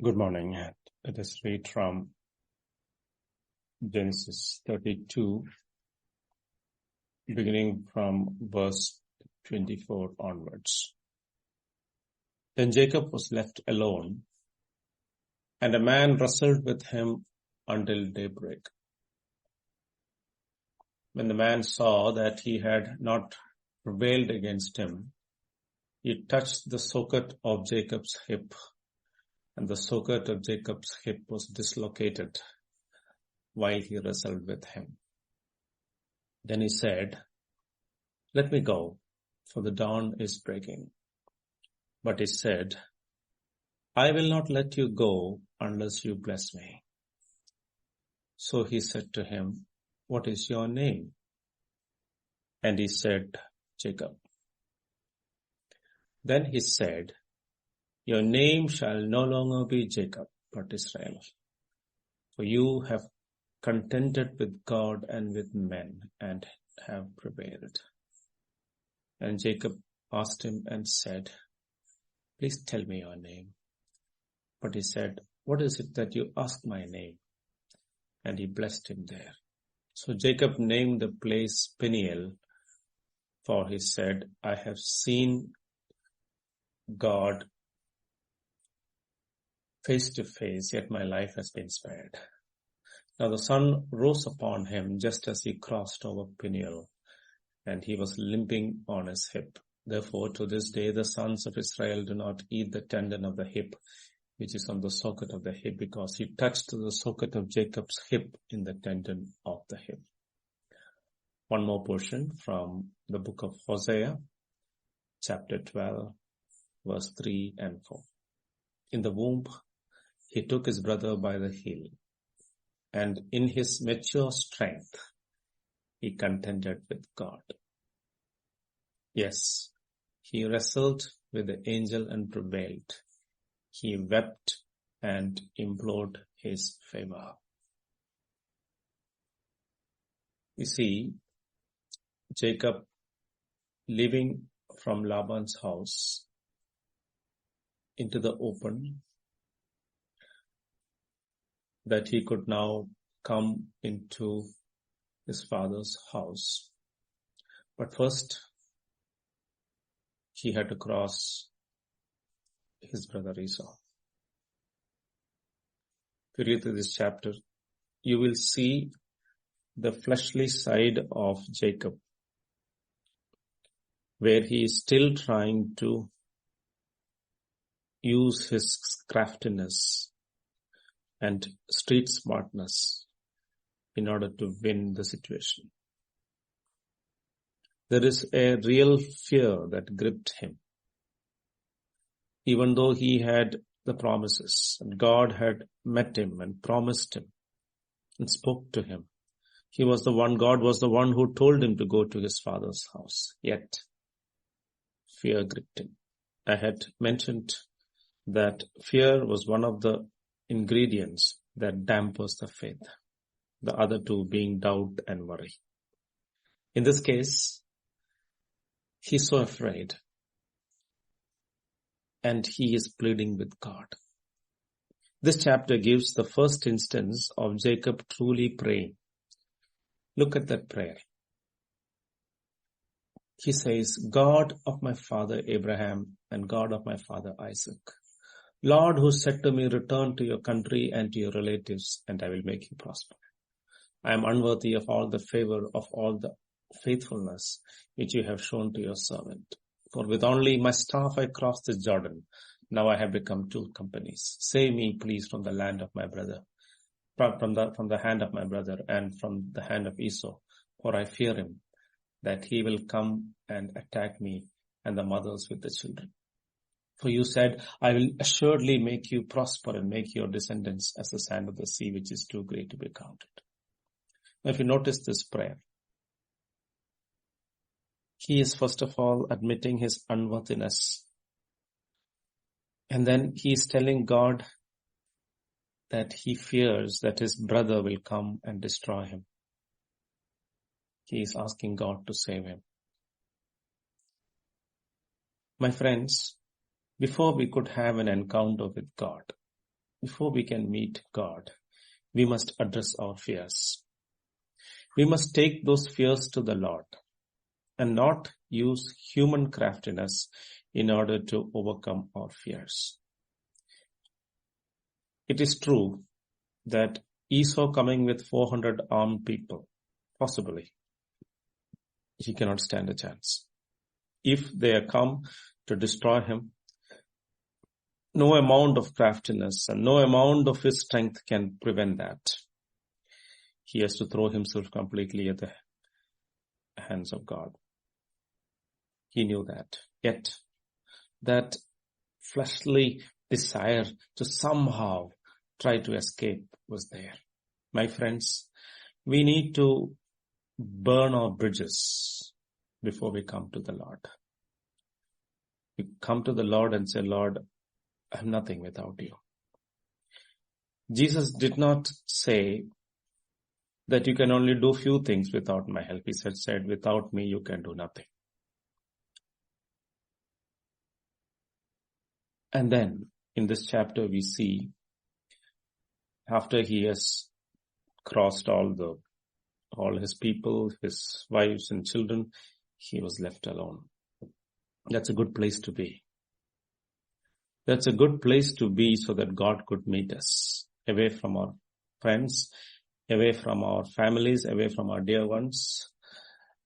Good morning. Let us read from Genesis 32, beginning from verse 24 onwards. Then Jacob was left alone, and a man wrestled with him until daybreak. When the man saw that he had not prevailed against him, he touched the socket of Jacob's hip, and the socket of Jacob's hip was dislocated while he wrestled with him. Then he said, "Let me go, for the dawn is breaking." But he said, "I will not let you go unless you bless me." So he said to him, "What is your name?" And he said, "Jacob." Then he said, "Your name shall no longer be Jacob, but Israel, for you have contended with God and with men and have prevailed." And Jacob asked him and said, "Please tell me your name." But he said, "What is it that you ask my name?" And he blessed him there. So Jacob named the place Peniel, for he said, "I have seen God face to face, yet my life has been spared." Now the sun rose upon him just as he crossed over Peniel, and he was limping on his hip. Therefore, to this day, the sons of Israel do not eat the tendon of the hip, which is on the socket of the hip, because he touched the socket of Jacob's hip in the tendon of the hip. One more portion from the book of Hosea, chapter 12, verse 3 and 4. In the womb, he took his brother by the heel, and in his mature strength, he contended with God. Yes, he wrestled with the angel and prevailed. He wept and implored his favor. You see, Jacob living from Laban's house into the open, that he could now come into his father's house. But first, he had to cross his brother Esau. If you read through this chapter, you will see the fleshly side of Jacob, where he is still trying to use his craftiness and street smartness in order to win the situation. There is a real fear that gripped him. Even though he had the promises, and God had met him and promised him and spoke to him, God was the one who told him to go to his father's house. Yet, fear gripped him. I had mentioned that fear was one of the ingredients that dampers the faith, the other two being doubt and worry. In this case, he's so afraid, and he is pleading with God. This chapter gives the first instance of Jacob truly praying. Look at that prayer. He says, "God of my father Abraham and God of my father Isaac, Lord, who said to me, 'Return to your country and to your relatives, and I will make you prosper.' I am unworthy of all the favor, of all the faithfulness which you have shown to your servant. For with only my staff I crossed the Jordan. Now I have become two companies. Save me, please, from the land of my brother, from the hand of my brother, and from the hand of Esau. For I fear him, that he will come and attack me and the mothers with the children. For you said, 'I will assuredly make you prosper and make your descendants as the sand of the sea, which is too great to be counted.'" Now, if you notice this prayer, he is first of all admitting his unworthiness. And then he is telling God that he fears that his brother will come and destroy him. He is asking God to save him. My friends, before we could have an encounter with God, before we can meet God, we must address our fears. We must take those fears to the Lord and not use human craftiness in order to overcome our fears. It is true that Esau coming with 400 armed people, possibly, he cannot stand a chance. If they come to destroy him, no amount of craftiness and no amount of his strength can prevent that. He has to throw himself completely at the hands of God. He knew that. Yet, that fleshly desire to somehow try to escape was there. My friends, we need to burn our bridges before we come to the Lord. We come to the Lord and say, Lord, I'm nothing without you. Jesus did not say that you can only do few things without my help. He said, without me, you can do nothing. And then in this chapter, we see after he has crossed all his people, his wives and children, he was left alone. That's a good place to be. That's a good place to be so that God could meet us away from our friends, away from our families, away from our dear ones.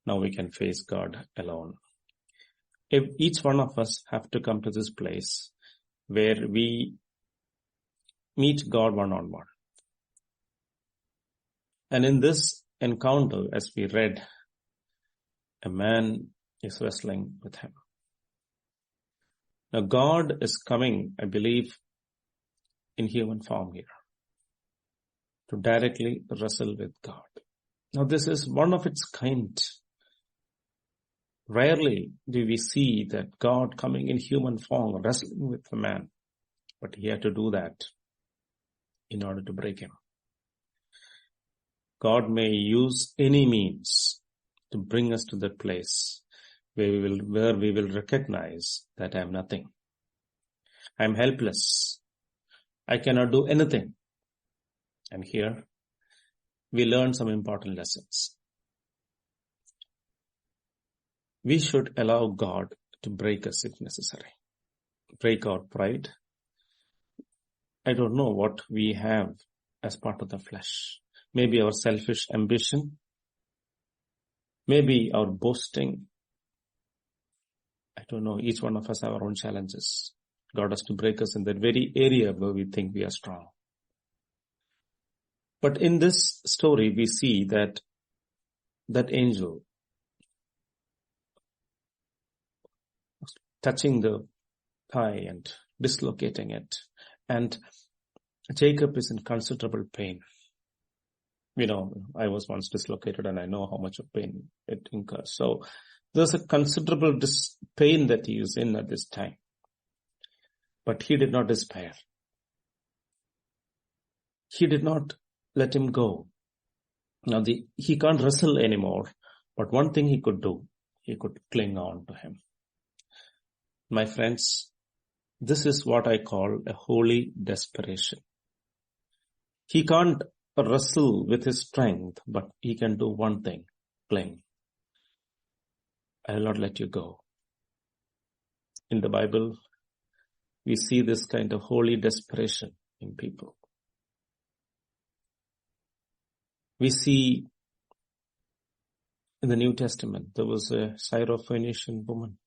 Now we can face God alone. If each one of us have to come to this place where we meet God one-on-one. And in this encounter, as we read, a man is wrestling with him. Now God is coming, I believe, in human form here to directly wrestle with God. Now this is one of its kind. Rarely do we see that God coming in human form wrestling with a man, but he had to do that in order to break him. God may use any means to bring us to that place where we will recognize that I am nothing. I am helpless. I cannot do anything. And here we learn some important lessons. We should allow God to break us if necessary. Break our pride. I don't know what we have as part of the flesh. Maybe our selfish ambition. Maybe our boasting. I don't know. Each one of us have our own challenges. God has to break us in that very area where we think we are strong. But in this story, we see that angel touching the thigh and dislocating it. And Jacob is in considerable pain. I was once dislocated and I know how much of pain it incurs. So there's a considerable pain that he is in at this time. But he did not despair. He did not let him go. Now he can't wrestle anymore. But one thing he could do, he could cling on to him. My friends, this is what I call a holy desperation. He can't wrestle with his strength, but he can do one thing, cling. I will not let you go. In the Bible, we see this kind of holy desperation in people. We see in the New Testament, there was a Syrophoenician woman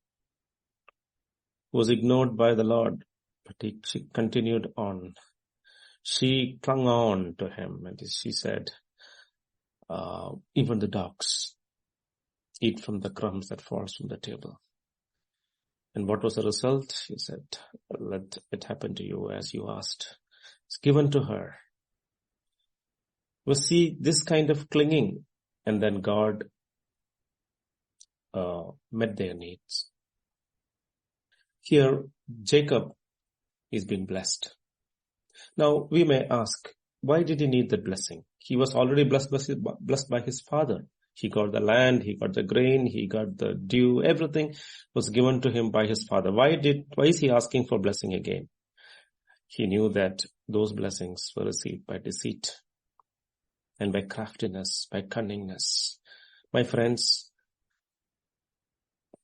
who was ignored by the Lord, but she continued on. She clung on to him and she said, even the dogs eat from the crumbs that falls from the table. And what was the result? She said, let it happen to you as you asked. It's given to her. We see this kind of clinging, and then God met their needs. Here, Jacob is being blessed. Now, we may ask, why did he need that blessing? He was already blessed by his father. He got the land, he got the grain, he got the dew, everything was given to him by his father. Why is he asking for blessing again? He knew that those blessings were received by deceit and by craftiness, by cunningness. My friends,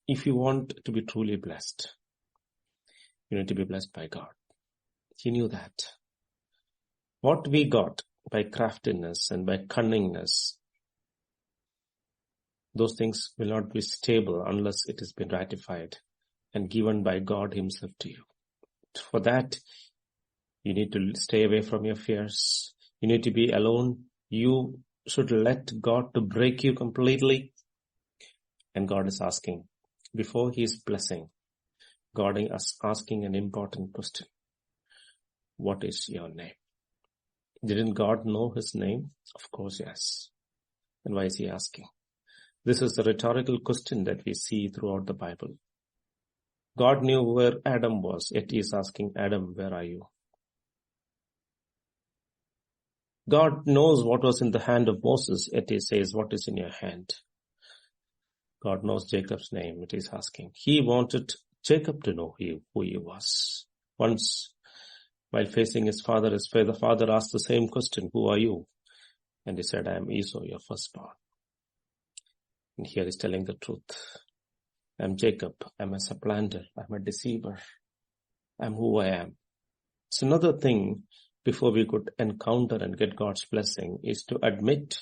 if you want to be truly blessed, you need to be blessed by God. He knew that. What we got by craftiness and by cunningness, those things will not be stable unless it has been ratified and given by God himself to you. For that, you need to stay away from your fears. You need to be alone. You should let God to break you completely. And God is asking, before he is blessing, God is asking an important question. What is your name? Didn't God know his name? Of course, yes. And why is he asking? This is the rhetorical question that we see throughout the Bible. God knew where Adam was, yet he is asking, Adam, where are you? God knows what was in the hand of Moses, yet he says, what is in your hand? God knows Jacob's name, it is asking. He wanted Jacob to know who he was. Once, while facing his father asked the same question, who are you? And he said, I am Esau, your firstborn. And here he's telling the truth. I'm Jacob, I'm a supplanter, I'm a deceiver. I'm who I am. It's another thing before we could encounter and get God's blessing is to admit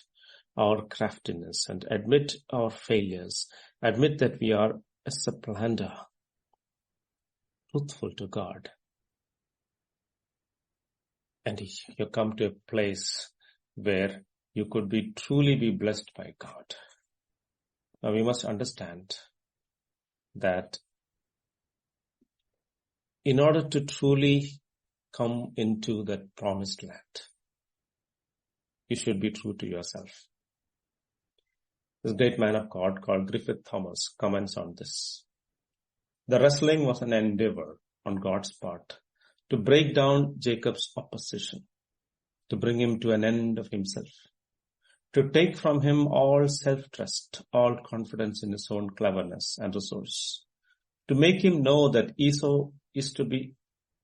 our craftiness and admit our failures, admit that we are a supplanter, truthful to God. And you come to a place where you could truly be blessed by God. Now we must understand that in order to truly come into that promised land, you should be true to yourself. This great man of God called Griffith Thomas comments on this. The wrestling was an endeavor on God's part to break down Jacob's opposition, to bring him to an end of himself, to take from him all self-trust, all confidence in his own cleverness and resource, to make him know that Esau is to be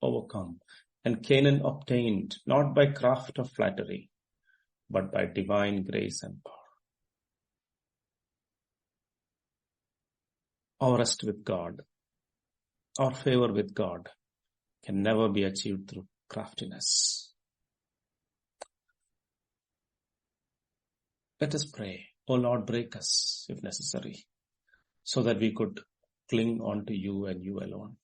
overcome and Canaan obtained not by craft or flattery, but by divine grace and power. Our rest with God, our favor with God can never be achieved through craftiness. Let us pray. O Lord, break us if necessary, so that we could cling on to you and you alone.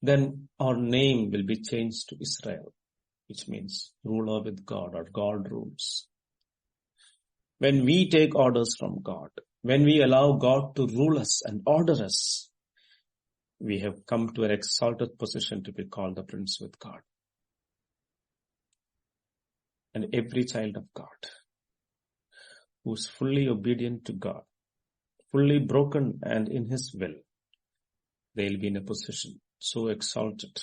Then our name will be changed to Israel, which means ruler with God or God rules. When we take orders from God, when we allow God to rule us and order us, we have come to an exalted position to be called the Prince with God. And every child of God who is fully obedient to God, fully broken and in his will, they'll be in a position so exalted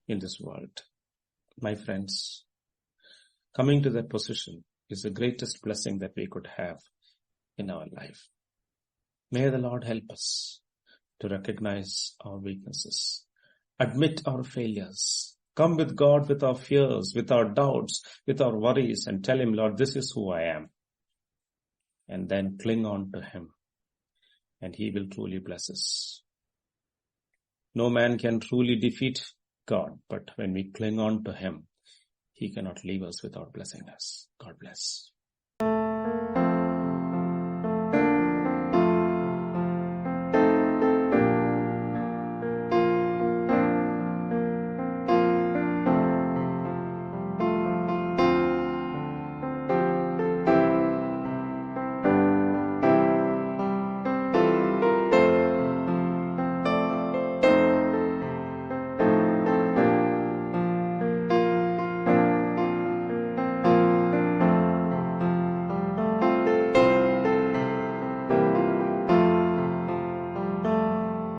in this world. My friends, coming to that position is the greatest blessing that we could have in our life. May the Lord help us to recognize our weaknesses, admit our failures, come with God with our fears, with our doubts, with our worries, and tell him, Lord, this is who I am. And then cling on to him, and he will truly bless us. No man can truly defeat God, but when we cling on to him, he cannot leave us without blessing us. God bless.